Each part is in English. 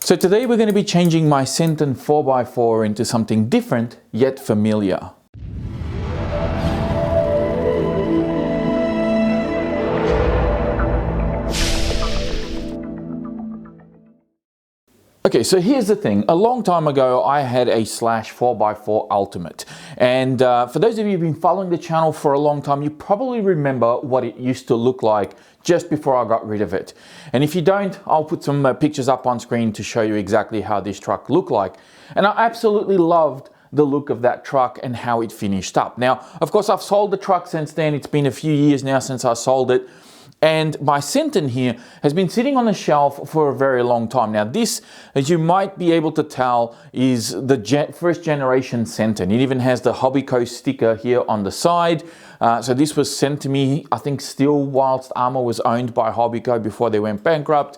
So today we're going to be changing my Senton 4x4 into something different yet familiar. Okay, so here's the thing. A long time ago, I had a Slash 4x4 Ultimate. And for those of you who've been following the channel for a long time, you probably remember what it used to look like just before I got rid of it. And if you don't, I'll put some pictures up on screen to show you exactly how this truck looked like. And I absolutely loved the look of that truck and how it finished up. Now, of course, I've sold the truck since then. It's been a few years now since I sold it. And my Senton here has been sitting on the shelf for a very long time. Now this, as you might be able to tell, is the first generation Senton. It even has the Hobbyco sticker here on the side. So this was sent to me, I think, still whilst ARRMA was owned by Hobbyco before they went bankrupt.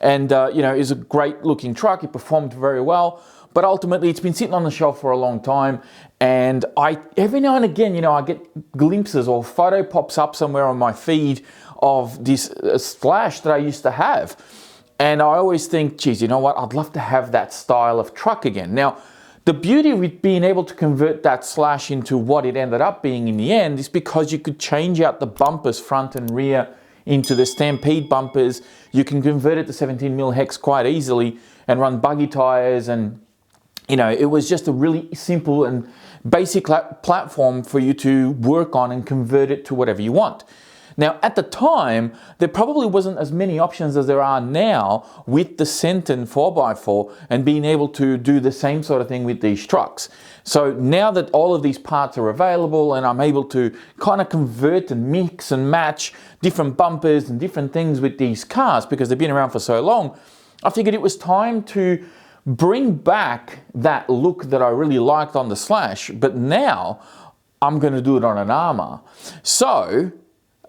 And you know, it's a great looking truck. It performed very well. But ultimately, it's been sitting on the shelf for a long time. And every now and again, you know, I get glimpses or photo pops up somewhere on my feed of this Slash that I used to have. And I always think, geez, you know what? I'd love to have that style of truck again. Now, the beauty with being able to convert that Slash into what it ended up being in the end is because you could change out the bumpers front and rear into the Stampede bumpers. You can convert it to 17mm hex quite easily and run buggy tires, and you know, it was just a really simple and basic platform for you to work on and convert it to whatever you want. Now, at the time, there probably wasn't as many options as there are now with the Senton 4x4 and being able to do the same sort of thing with these trucks. So now that all of these parts are available and I'm able to kind of convert and mix and match different bumpers and different things with these cars because they've been around for so long, I figured it was time to bring back that look that I really liked on the Slash, but now I'm going to do it on an ARRMA. So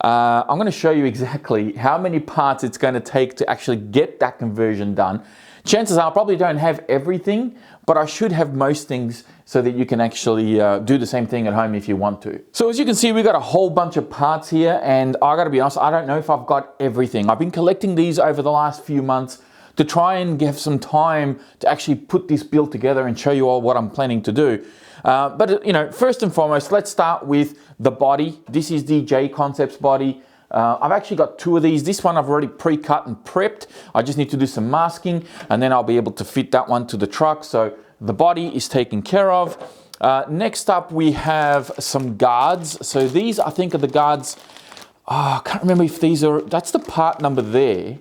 I'm going to show you exactly how many parts it's going to take to actually get that conversion done. Chances are I probably don't have everything, but I should have most things so that you can actually do the same thing at home if you want to. So as you can see, we've got a whole bunch of parts here, and I got to be honest, I don't know if I've got everything. I've been collecting these over the last few months to try and give some time to actually put this build together and show you all what I'm planning to do. But you know, first and foremost, let's start with the body. This is the J Concepts body. I've actually got two of these. This one I've already pre-cut and prepped. I just need to do some masking and then I'll be able to fit that one to the truck. So the body is taken care of. Next up, we have some guards. So these, I think, are the guards. I can't remember if these are, that's the part number there.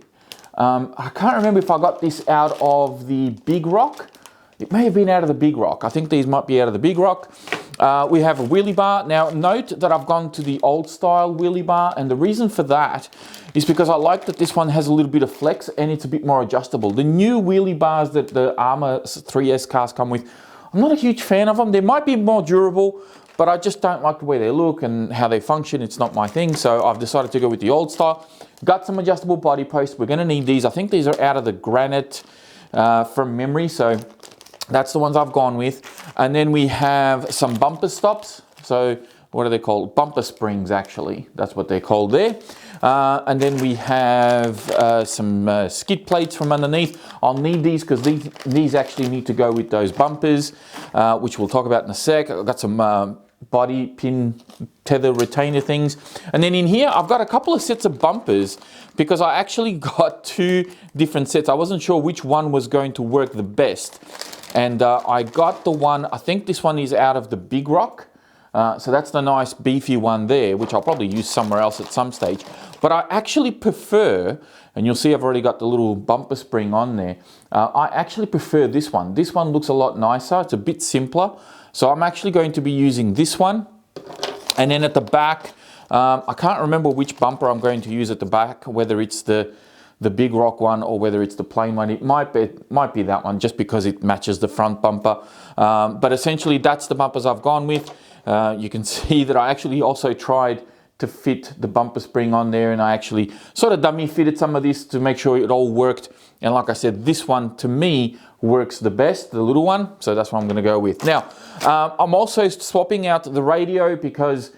I can't remember if I got this out of the Big Rock. It may have been out of the Big Rock. I think these might be out of the Big Rock. We have a wheelie bar. Now note that I've gone to the old style wheelie bar, and the reason for that is because I like that this one has a little bit of flex and it's a bit more adjustable. The new wheelie bars that the ARRMA 3S cars come with, I'm not a huge fan of them. They might be more durable, but I just don't like the way they look and how they function. It's not my thing, so I've decided to go with the old style. Got some adjustable body posts. We're going to need these. I think these are out of the granite from memory, so that's the ones I've gone with. And then we have some bumper stops. So what are they called? Bumper springs, actually. That's what they're called there. And then we have some skid plates from underneath. I'll need these because these actually need to go with those bumpers, which we'll talk about in a sec. I've got some body pin tether retainer things. And then in here, I've got a couple of sets of bumpers because I actually got two different sets. I wasn't sure which one was going to work the best. And I got the one, I think this one is out of the Big Rock. So that's the nice beefy one there, which I'll probably use somewhere else at some stage. But I actually prefer, and you'll see I've already got the little bumper spring on there. I actually prefer this one. This one looks a lot nicer. It's a bit simpler. So I'm actually going to be using this one. And then at the back, I can't remember which bumper I'm going to use at the back, whether it's the Big Rock one or whether it's the plain one. It might be that one just because it matches the front bumper. But essentially that's the bumpers I've gone with. You can see that I actually also tried to fit the bumper spring on there, and I actually sort of dummy fitted some of this to make sure it all worked. And like I said, this one to me works the best, the little one, so that's what I'm going to go with. Now, I'm also swapping out the radio because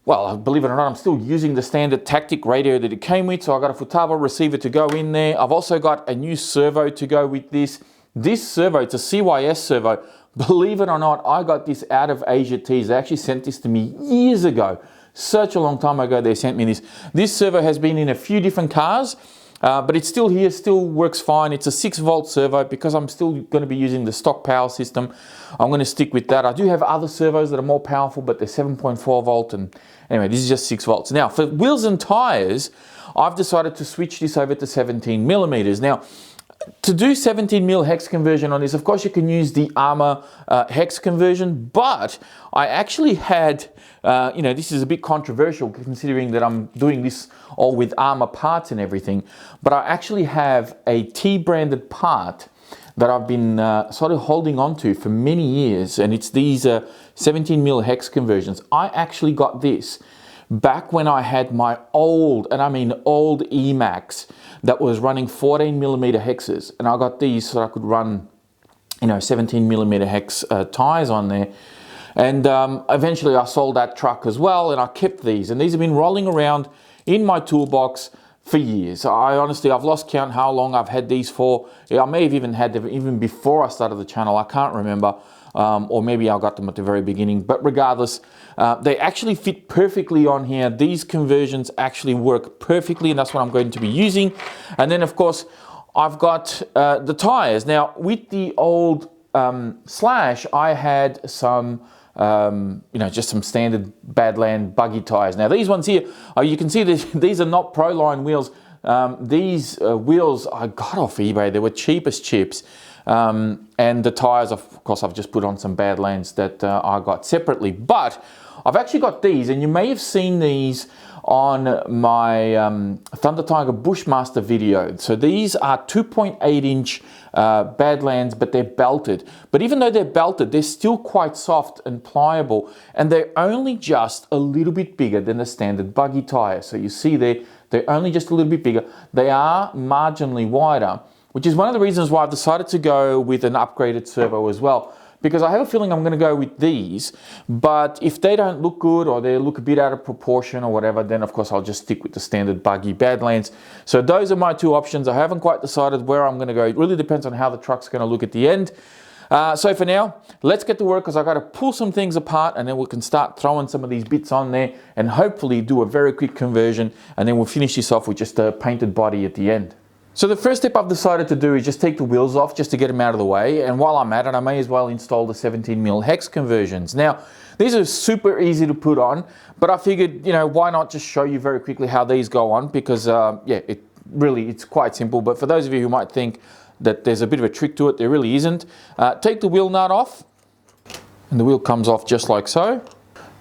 well, believe it or not, I'm still using the standard Tactic radio that it came with. So I got a Futaba receiver to go in there. I've also got a new servo to go with this. This servo, it's a CYS servo. Believe it or not, I got this out of Asia Tees. They actually sent this to me years ago. Such a long time ago they sent me this. This servo has been in a few different cars, but it's still here, still works fine. It's a 6-volt servo. Because I'm still going to be using the stock power system, I'm going to stick with that. I do have other servos that are more powerful, but they're 7.4 volt. And anyway, this is just 6 volts. Now, for wheels and tires, I've decided to switch this over to 17 millimeters. Now, to do 17 mil hex conversion on this, of course, you can use the ARRMA hex conversion, but I actually had, this is a bit controversial considering that I'm doing this all with ARRMA parts and everything, but I actually have a T-branded part that I've been sort of holding on to for many years, and it's these 17 mil hex conversions. I actually got this back when I had my old, and I mean old Emax that was running 14 millimeter hexes, and I got these so I could run 17 millimeter hex tires on there. And eventually I sold that truck as well, and I kept these, and these have been rolling around in my toolbox for years. I've lost count how long I've had these for. I may have even had them even before I started the channel. I can't remember. Or maybe I got them at the very beginning, but regardless, they actually fit perfectly on here. These conversions actually work perfectly, and that's what I'm going to be using. And then of course, I've got the tires. Now with the old Slash, I had some, just some standard Badland buggy tires. Now these ones here, you can see that these are not Proline wheels. These wheels I got off eBay. They were cheap as chips. And the tires, of course, I've just put on some Badlands that I got separately. But I've actually got these, and you may have seen these on my Thunder Tiger Bushmaster video. So these are 2.8 inch Badlands, but they're belted. But even though they're belted, they're still quite soft and pliable, and they're only just a little bit bigger than the standard buggy tire. So you see they're only just a little bit bigger. They are marginally wider, which is one of the reasons why I've decided to go with an upgraded servo as well, because I have a feeling I'm going to go with these, but if they don't look good or they look a bit out of proportion or whatever, then of course I'll just stick with the standard buggy Badlands. So those are my two options. I haven't quite decided where I'm going to go. It really depends on how the truck's going to look at the end. So for now, let's get to work, because I've got to pull some things apart, and then we can start throwing some of these bits on there and hopefully do a very quick conversion, and then we'll finish this off with just a painted body at the end. So the first step I've decided to do is just take the wheels off just to get them out of the way, and while I'm at it, I may as well install the 17 mil hex conversions. Now, these are super easy to put on, but I figured, why not just show you very quickly how these go on, because it's quite simple. But for those of you who might think that there's a bit of a trick to it, there really isn't. Take the wheel nut off, and the wheel comes off just like so.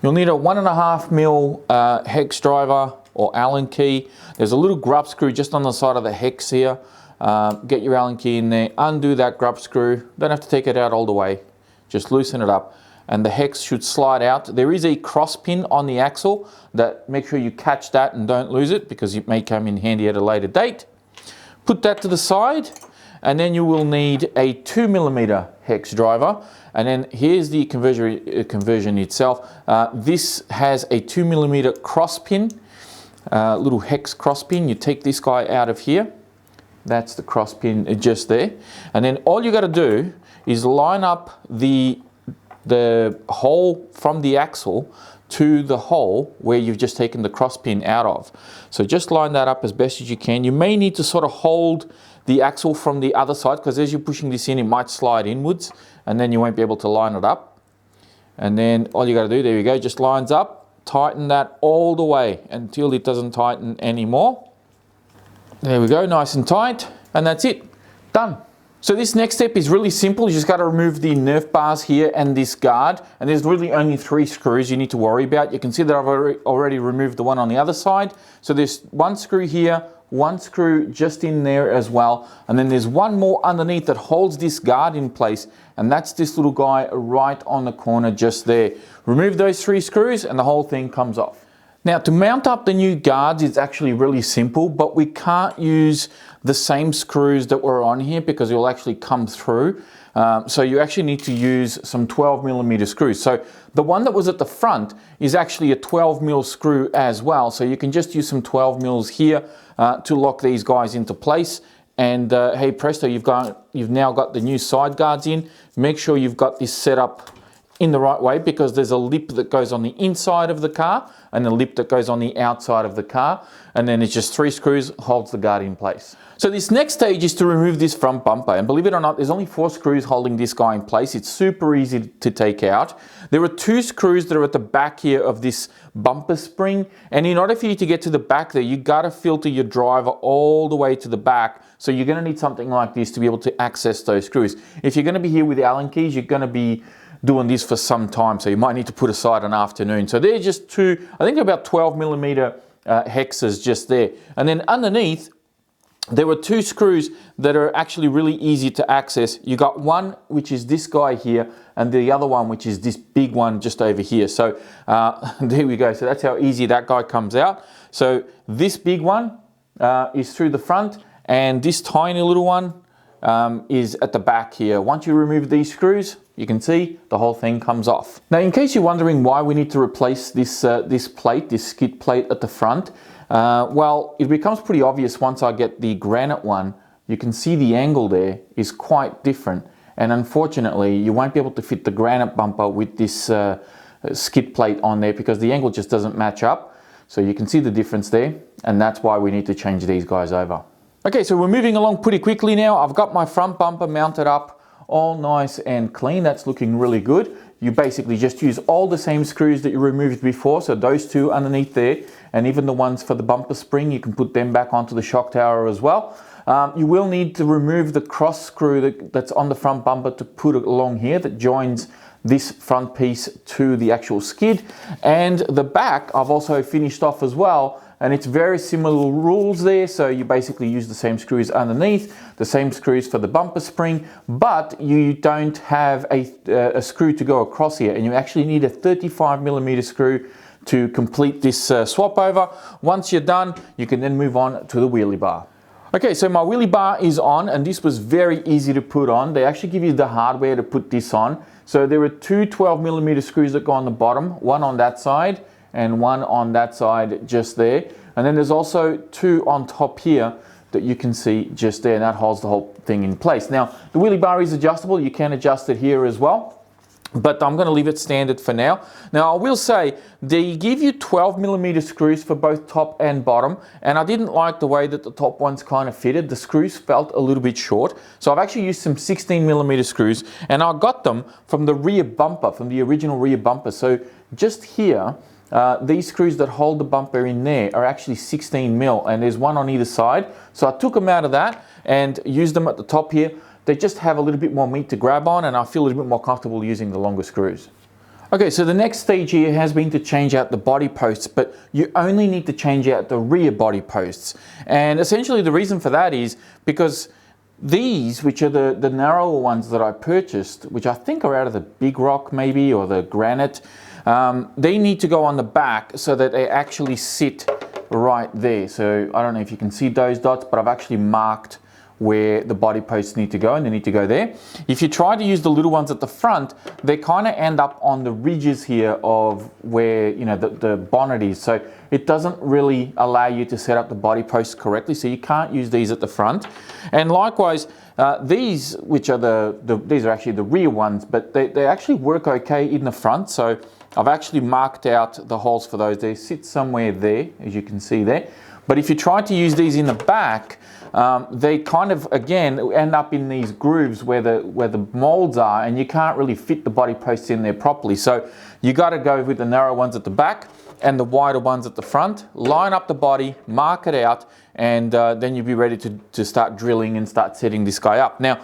You'll need a 1.5 mil hex driver or Allen key. There's a little grub screw just on the side of the hex here. Get your Allen key in there, undo that grub screw. Don't have to take it out all the way, just loosen it up, and the hex should slide out. There is a cross pin on the axle that, make sure you catch that and don't lose it, because it may come in handy at a later date. Put that to the side, and then you will need a 2 millimeter hex driver. And then here's the conversion itself. This has a 2 millimeter cross pin, little hex cross pin. You take this guy out of here. That's the cross pin just there. And then all you got to do is line up the hole from the axle to the hole where you've just taken the cross pin out of. So just line that up as best as you can. You may need to sort of hold the axle from the other side, because as you're pushing this in, it might slide inwards, and then you won't be able to line it up. And then all you got to do, there you go, just lines up, tighten that all the way until it doesn't tighten anymore. There we go, nice and tight, and that's it, done. So this next step is really simple. You just got to remove the Nerf bars here and this guard, and there's really only 3 screws you need to worry about. You can see that I've already removed the one on the other side. So there's 1 screw here, 1 screw just in there as well, and then there's 1 more underneath that holds this guard in place, and that's this little guy right on the corner just there. Remove those 3 screws and the whole thing comes off. Now to mount up the new guards is actually really simple, but we can't use the same screws that were on here because it will actually come through. So you actually need to use some 12mm screws. So the one that was at the front is actually a 12mm screw as well. So you can just use some 12mm here to lock these guys into place. And hey presto, you've now got the new side guards in. Make sure you've got this set up in the right way because there's a lip that goes on the inside of the car and a lip that goes on the outside of the car, and then it's just 3 screws holds the guard in place. So this next stage is to remove this front bumper, and believe it or not, there's only 4 screws holding this guy in place. It's super easy to take out. There are 2 screws that are at the back here of this bumper spring, and in order for you to get to the back there, you gotta filter your driver all the way to the back. So you're gonna need something like this to be able to access those screws. If you're gonna be here with Allen keys, you're gonna be doing this for some time, so you might need to put aside an afternoon. So they're just 2, I think they're about 12mm hexes just there. And then underneath, there were 2 screws that are actually really easy to access. You got one, which is this guy here, and the other one, which is this big one just over here. So there we go. So that's how easy that guy comes out. So this big one is through the front, and this tiny little one is at the back here. Once you remove these screws, you can see the whole thing comes off. Now, in case you're wondering why we need to replace this this plate, this skid plate at the front, well, it becomes pretty obvious once I get the granite one. You can see the angle there is quite different, and unfortunately, you won't be able to fit the granite bumper with this skid plate on there because the angle just doesn't match up. So you can see the difference there, and that's why we need to change these guys over. Okay, so we're moving along pretty quickly now. I've got my front bumper mounted up all nice and clean. That's looking really good. You basically just use all the same screws that you removed before. So those 2 underneath there, and even the ones for the bumper spring, you can put them back onto the shock tower as well. You will need to remove the cross screw that's on the front bumper to put it along here that joins this front piece to the actual skid. And the back I've also finished off as well, and it's very similar rules there. So you basically use the same screws underneath, the same screws for the bumper spring, but you don't have a screw to go across here, and you actually need a 35mm screw to complete this swap over. Once you're done, you can then move on to the wheelie bar. Okay, so my wheelie bar is on, and this was very easy to put on. They actually give you the hardware to put this on. So there are 2 12mm screws that go on the bottom, one on that side and one on that side just there. And then there's also 2 on top here that you can see just there, and that holds the whole thing in place. Now, the wheelie bar is adjustable. You can adjust it here as well, but I'm going to leave it standard for now. Now, I will say they give you 12mm screws for both top and bottom, and I didn't like the way that the top ones kind of fitted. The screws felt a little bit short, so I've actually used some 16mm screws, and I got them from the rear bumper, from the original rear bumper. So just here, these screws that hold the bumper in there are actually 16mm, and there's one on either side. So I took them out of that and used them at the top here. They just have a little bit more meat to grab on, and I feel a little bit more comfortable using the longer screws. Okay, so the next stage here has been to change out the body posts, but you only need to change out the rear body posts. And essentially the reason for that is because these, which are the narrower ones that I purchased, which I think are out of the big rock maybe, or the granite, they need to go on the back so that they actually sit right there. So I don't know if you can see those dots, but I've actually marked where the body posts need to go, and they need to go there. If you try to use the little ones at the front, they kind of end up on the ridges here of where, you know, the bonnet is. So it doesn't really allow you to set up the body posts correctly, so you can't use these at the front. And likewise, these, which are these are actually the rear ones, but they actually work okay in the front. So I've actually marked out the holes for those. They sit somewhere there, as you can see there. But if you try to use these in the back, they kind of, again, end up in these grooves where the molds are, and you can't really fit the body posts in there properly. So you got to go with the narrow ones at the back and the wider ones at the front. Line up the body, mark it out, and then you'll be ready to start drilling and start setting this guy up. Now,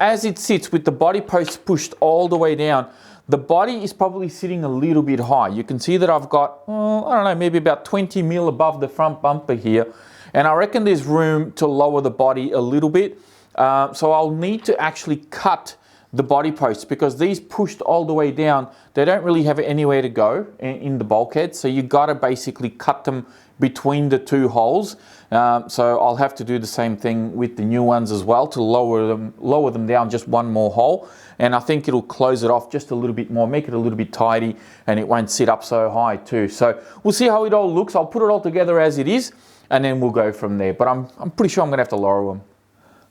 as it sits with the body posts pushed all the way down, the body is probably sitting a little bit high. You can see that I've got, I don't know, maybe about 20mm above the front bumper here. And I reckon there's room to lower the body a little bit. So I'll need to actually cut the body posts, because these pushed all the way down, they don't really have anywhere to go in the bulkhead, so you got to basically cut them between the two holes. So I'll have to do the same thing with the new ones as well, to lower them down just one more hole, and I think it'll close it off just a little bit more, make it a little bit tidy, and it won't sit up so high too. So we'll see how it all looks. I'll put it all together as it is, and then we'll go from there, but I'm pretty sure I'm gonna have to lower them.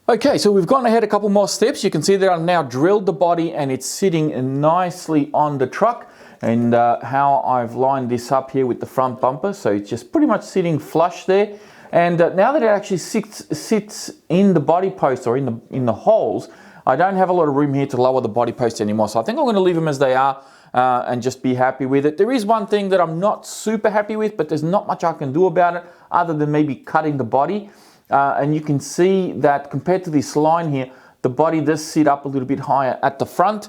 Okay, so we've gone ahead a couple more steps. You can see that I've now drilled the body and it's sitting nicely on the truck, and how I've lined this up here with the front bumper, so it's just pretty much sitting flush there. And now that it actually sits in the body post, or in the holes, I don't have a lot of room here to lower the body post anymore, so I think I'm going to leave them as they are and just be happy with it. There is one thing that I'm not super happy with, but there's not much I can do about it other than maybe cutting the body. And you can see that compared to this line here, the body does sit up a little bit higher at the front,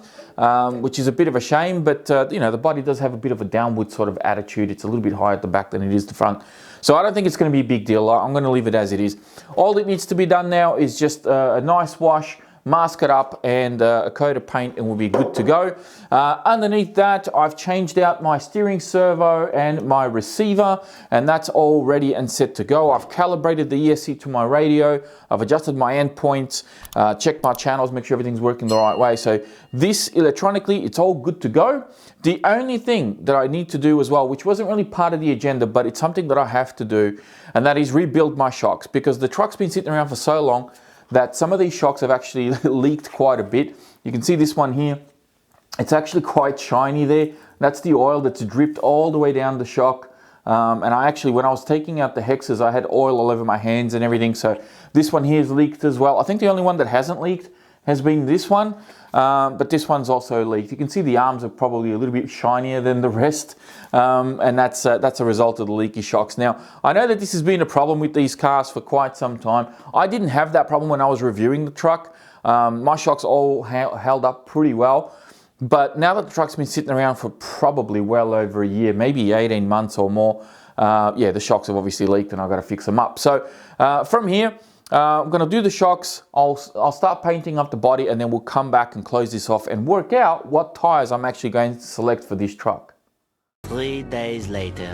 which is a bit of a shame, but you know, the body does have a bit of a downward sort of attitude. It's a little bit higher at the back than it is the front. So I don't think it's going to be a big deal. I'm going to leave it as it is. All that needs to be done now is just a nice wash, mask it up, and a coat of paint, and we'll be good to go. Underneath that, I've changed out my steering servo and my receiver, and that's all ready and set to go. I've calibrated the ESC to my radio, I've adjusted my endpoints, checked my channels, make sure everything's working the right way. So this electronically, it's all good to go. The only thing that I need to do as well, which wasn't really part of the agenda, but it's something that I have to do, and that is rebuild my shocks, because the truck's been sitting around for so long that some of these shocks have actually leaked quite a bit. You can see this one here, it's actually quite shiny there. That's the oil that's dripped all the way down the shock. And I actually, when I was taking out the hexes, I had oil all over my hands and everything. So this one here is leaked as well. I think the only one that hasn't leaked has been this one, but this one's also leaked. You can see the arms are probably a little bit shinier than the rest, and that's a result of the leaky shocks. Now, I know that this has been a problem with these cars for quite some time. I didn't have that problem when I was reviewing the truck. My shocks all held up pretty well, but now that the truck's been sitting around for probably well over a year, maybe 18 months or more, yeah, the shocks have obviously leaked and I've got to fix them up. So from here, I'm going to do the shocks, I'll start painting up the body, and then we'll come back and close this off and work out what tyres I'm actually going to select for this truck. 3 days later.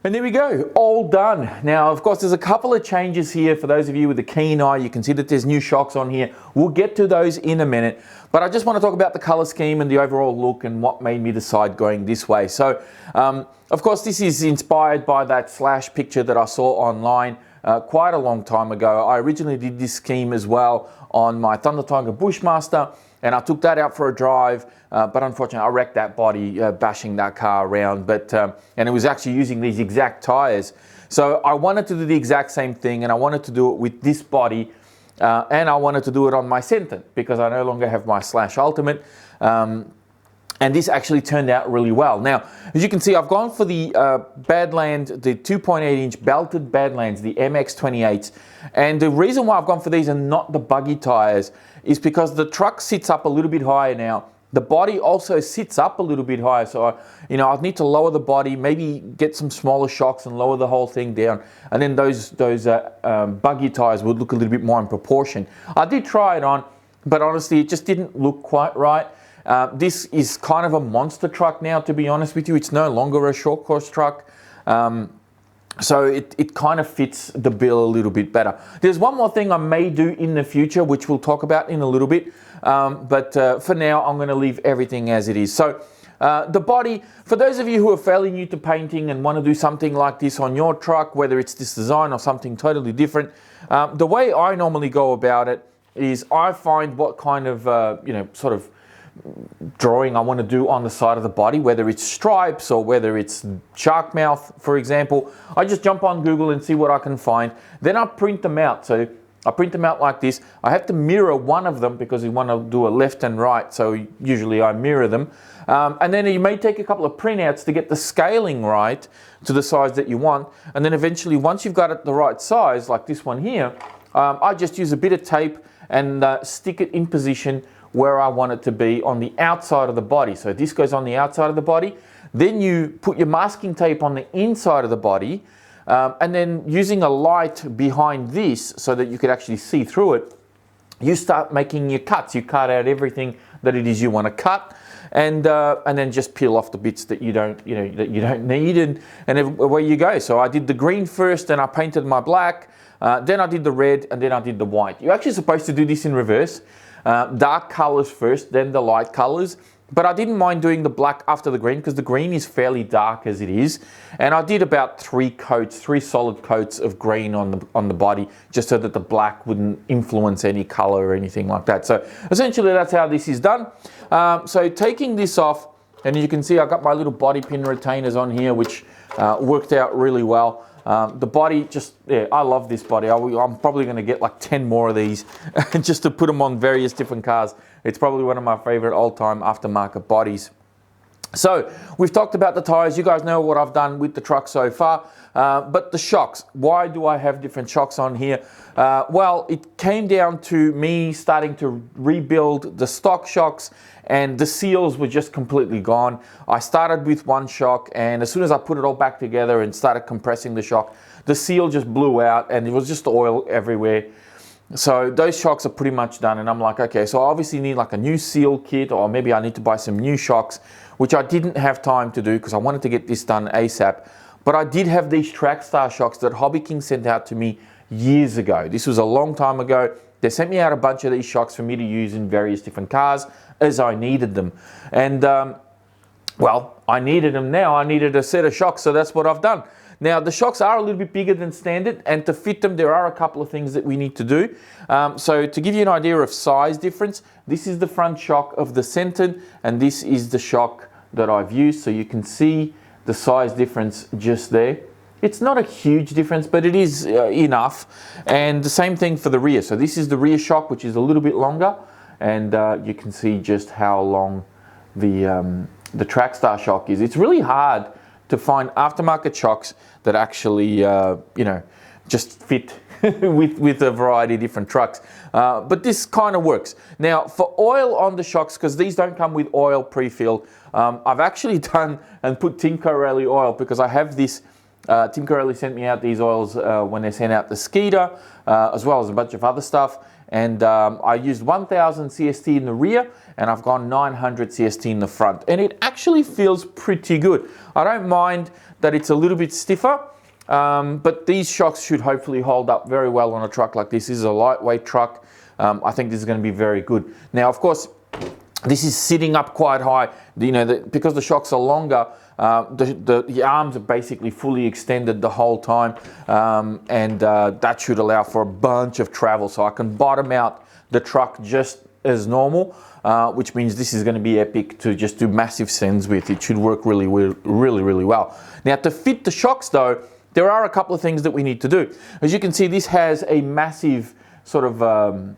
And there we go, all done. Now, of course, there's a couple of changes here. For those of you with a keen eye, you can see that there's new shocks on here. We'll get to those in a minute, but I just want to talk about the color scheme and the overall look and what made me decide going this way. So, of course, this is inspired by that Slash picture that I saw online quite a long time ago. I originally did this scheme as well on my Thunder Tiger Bushmaster, and I took that out for a drive, but unfortunately I wrecked that body bashing that car around, and it was actually using these exact tires. So I wanted to do the exact same thing, and I wanted to do it with this body, and I wanted to do it on my Senton, because I no longer have my Slash Ultimate. And this actually turned out really well. Now, as you can see, I've gone for the Badland, the 2.8-inch belted Badlands, the MX28s. And the reason why I've gone for these and not the buggy tires is because the truck sits up a little bit higher now. The body also sits up a little bit higher. So, I'd need to lower the body, maybe get some smaller shocks and lower the whole thing down. And then those buggy tires would look a little bit more in proportion. I did try it on, but honestly, it just didn't look quite right. This is kind of a monster truck now, to be honest with you. It's no longer a short course truck. So it kind of fits the bill a little bit better. There's one more thing I may do in the future, which we'll talk about in a little bit. But for now, I'm going to leave everything as it is. So the body, for those of you who are fairly new to painting and want to do something like this on your truck, whether it's this design or something totally different, the way I normally go about it is I find what kind of, sort of drawing I want to do on the side of the body, whether it's stripes or whether it's shark mouth, for example. I just jump on Google and see what I can find. Then I print them out. So I print them out like this. I have to mirror one of them because we want to do a left and right. So usually I mirror them. And then you may take a couple of printouts to get the scaling right to the size that you want. And then eventually, once you've got it the right size, like this one here, I just use a bit of tape and stick it in position where I want it to be on the outside of the body. So this goes on the outside of the body. Then you put your masking tape on the inside of the body, and then using a light behind this so that you could actually see through it, you start making your cuts. You cut out everything that it is you want to cut, and then just peel off the bits that you don't need, and away you go. So I did the green first, then I painted my black, then I did the red, and then I did the white. You're actually supposed to do this in reverse. Dark colors first, then the light colors. But I didn't mind doing the black after the green because the green is fairly dark as it is. And I did about 3 solid coats of green on the body, just so that the black wouldn't influence any color or anything like that. So essentially that's how this is done. So taking this off, and you can see I got my little body pin retainers on here, which worked out really well. The body, I love this body. I'm probably going to get like 10 more of these just to put them on various different cars. It's probably one of my favorite old-time aftermarket bodies. So we've talked about the tires. You guys know what I've done with the truck so far. But the shocks, why do I have different shocks on here? Well, it came down to me starting to rebuild the stock shocks, and the seals were just completely gone. I started with one shock, and as soon as I put it all back together and started compressing the shock, the seal just blew out and it was just oil everywhere. So those shocks are pretty much done, and I'm like, okay, so I obviously need like a new seal kit, or maybe I need to buy some new shocks, which I didn't have time to do because I wanted to get this done ASAP. But I did have these Trackstar Shocks that Hobby King sent out to me years ago. This was a long time ago. They sent me out a bunch of these shocks for me to use in various different cars as I needed them. And well, I needed them now. I needed a set of shocks, so that's what I've done. Now, the shocks are a little bit bigger than standard, and to fit them, there are a couple of things that we need to do. So to give you an idea of size difference, this is the front shock of the Senton, and this is the shock that I've used. So you can see the size difference just there. It's not a huge difference, but it is enough. And the same thing for the rear. So this is the rear shock, which is a little bit longer, and you can see just how long the Trackstar shock is. It's really hard to find aftermarket shocks that actually, just fit with a variety of different trucks. But this kind of works. Now, for oil on the shocks, because these don't come with oil pre-filled, I've actually done and put Tinkorelli oil, because I have this, Tinkorelli sent me out these oils when they sent out the Skeeter, as well as a bunch of other stuff. And I used 1000 CST in the rear, and I've gone 900 CST in the front. And it actually feels pretty good. I don't mind that it's a little bit stiffer, but these shocks should hopefully hold up very well on a truck like this. This is a lightweight truck. I think this is going to be very good. Now, of course, this is sitting up quite high. Because the shocks are longer, the arms are basically fully extended the whole time, and that should allow for a bunch of travel. So I can bottom out the truck just as normal, which means this is going to be epic to just do massive sends with. It should work really well. Now, to fit the shocks though, there are a couple of things that we need to do. As you can see, this has a massive sort of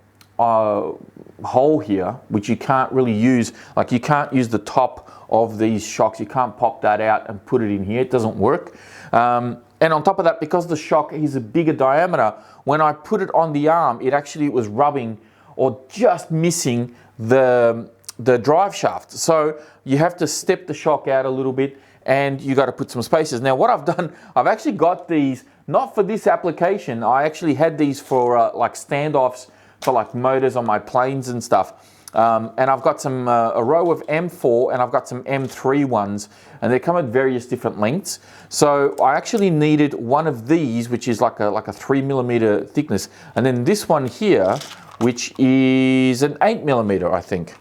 hole here, which you can't really use. Like, you can't use the top of these shocks. You can't pop that out and put it in here. It doesn't work. And on top of that, because the shock is a bigger diameter, when I put it on the arm, it was rubbing or just missing the drive shaft. So you have to step the shock out a little bit, and you got to put some spacers. Now, what I've done, I've actually got these, not for this application. I actually had these for like standoffs for like motors on my planes and stuff. And I've got some a row of M4, and I've got some M3 ones, and they come at various different lengths. So I actually needed one of these, which is like a 3mm thickness, and then this one here, which is an 8mm, I think,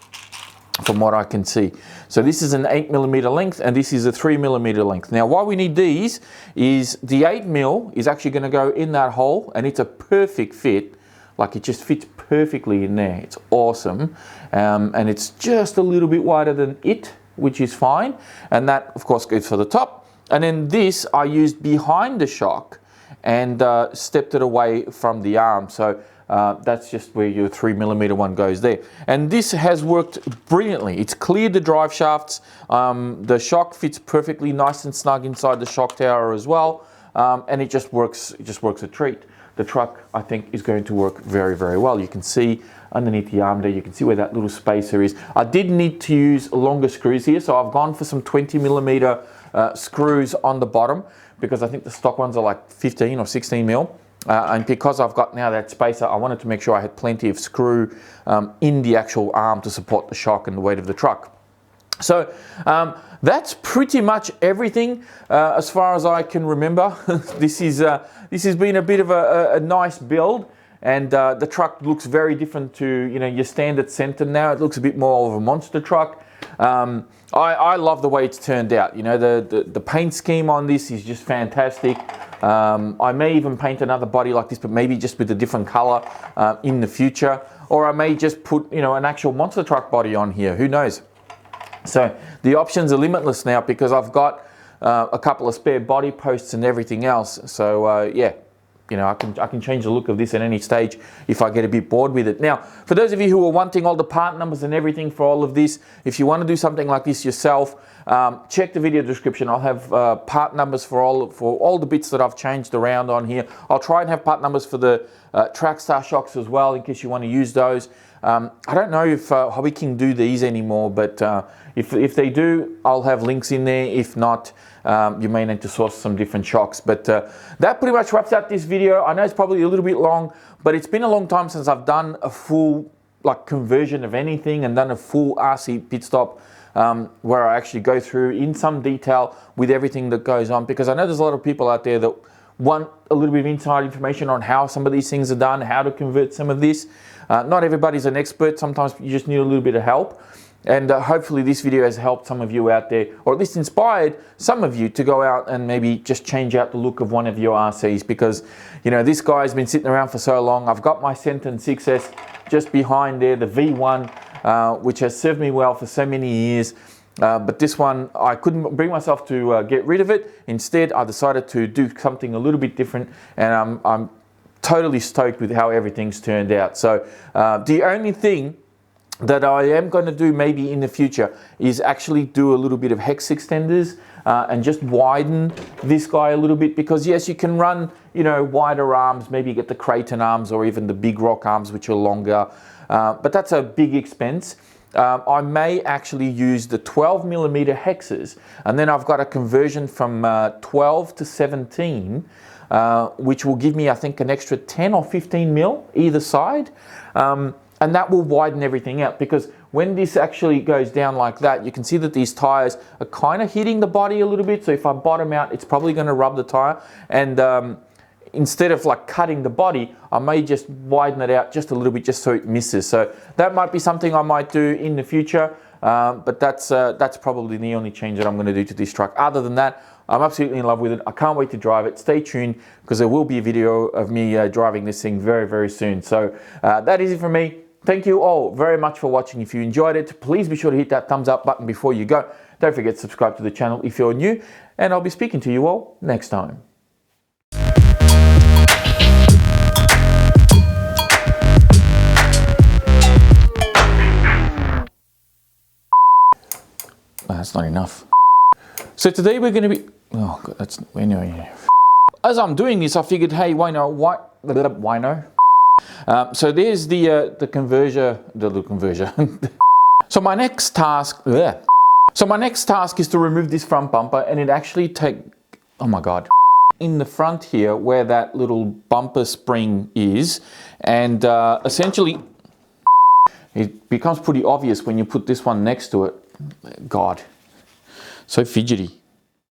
from what I can see. So this is an 8mm length, and this is a 3mm length. Now, why we need these is the 8mm is actually going to go in that hole, and it's a perfect fit. Like, it just fits perfectly in there. It's awesome. And it's just a little bit wider than it, which is fine. And that, of course, goes for the top. And then this I used behind the shock and stepped it away from the arm. So that's just where your 3mm one goes there. And this has worked brilliantly. It's cleared the drive shafts. The shock fits perfectly nice and snug inside the shock tower as well. And it just works a treat. The truck, I think, is going to work very well. You can see underneath the arm there, you can see where that little spacer is. I did need to use longer screws here, so I've gone for some 20mm screws on the bottom, because I think the stock ones are like 15 or 16mm. and because I've got now that spacer, I wanted to make sure I had plenty of screw in the actual arm to support the shock and the weight of the truck. So that's pretty much everything as far as I can remember. This has been a bit of a nice build, and the truck looks very different to your standard Senton now. It looks a bit more of a monster truck. I love the way it's turned out. The paint scheme on this is just fantastic. I may even paint another body like this, but maybe just with a different color in the future, or I may just put an actual monster truck body on here. Who knows? So the options are limitless now because I've got a couple of spare body posts and everything else. So yeah, I can change the look of this at any stage if I get a bit bored with it. Now, for those of you who are wanting all the part numbers and everything for all of this, if you want to do something like this yourself, check the video description. I'll have part numbers for all the bits that I've changed around on here. I'll try and have part numbers for the Trackstar Shocks as well, in case you want to use those. I don't know if Hobby King do these anymore, but if they do, I'll have links in there. If not, you may need to source some different shocks. But that pretty much wraps up this video. I know it's probably a little bit long, but it's been a long time since I've done a full conversion of anything and done a full RC pit stop where I actually go through in some detail with everything that goes on, because I know there's a lot of people out there that want a little bit of inside information on how some of these things are done, how to convert some of this. Not everybody's an expert. Sometimes you just need a little bit of help. And hopefully this video has helped some of you out there, or at least inspired some of you to go out and maybe just change out the look of one of your RCs, because this guy's been sitting around for so long. I've got my Senton 6S just behind there, the V1, which has served me well for so many years. But this one, I couldn't bring myself to get rid of it. Instead, I decided to do something a little bit different, and I'm totally stoked with how everything's turned out. So the only thing that I am going to do maybe in the future is actually do a little bit of hex extenders and just widen this guy a little bit, because yes, you can run wider arms, maybe get the Creighton arms or even the big rock arms, which are longer, but that's a big expense. I may actually use the 12mm hexes, and then I've got a conversion from 12 to 17, which will give me, I think, an extra 10 or 15 mil either side. And that will widen everything out, because when this actually goes down like that, you can see that these tires are kind of hitting the body a little bit. So if I bottom out, it's probably going to rub the tire. And instead of cutting the body, I may just widen it out just a little bit, just so it misses. So that might be something I might do in the future. But that's probably the only change that I'm going to do to this truck. Other than that, I'm absolutely in love with it. I can't wait to drive it. Stay tuned, because there will be a video of me driving this thing very, very soon. So that is it from me. Thank you all very much for watching. If you enjoyed it, please be sure to hit that thumbs up button before you go. Don't forget to subscribe to the channel if you're new, and I'll be speaking to you all next time. That's not enough. So today we're going to be, oh God, that's, anyway. As I'm doing this, I figured, hey, why no? So there's the conversion. So my next task, is to remove this front bumper, and it actually oh my God, in the front here where that little bumper spring is, and essentially it becomes pretty obvious when you put this one next to it. God, so fidgety.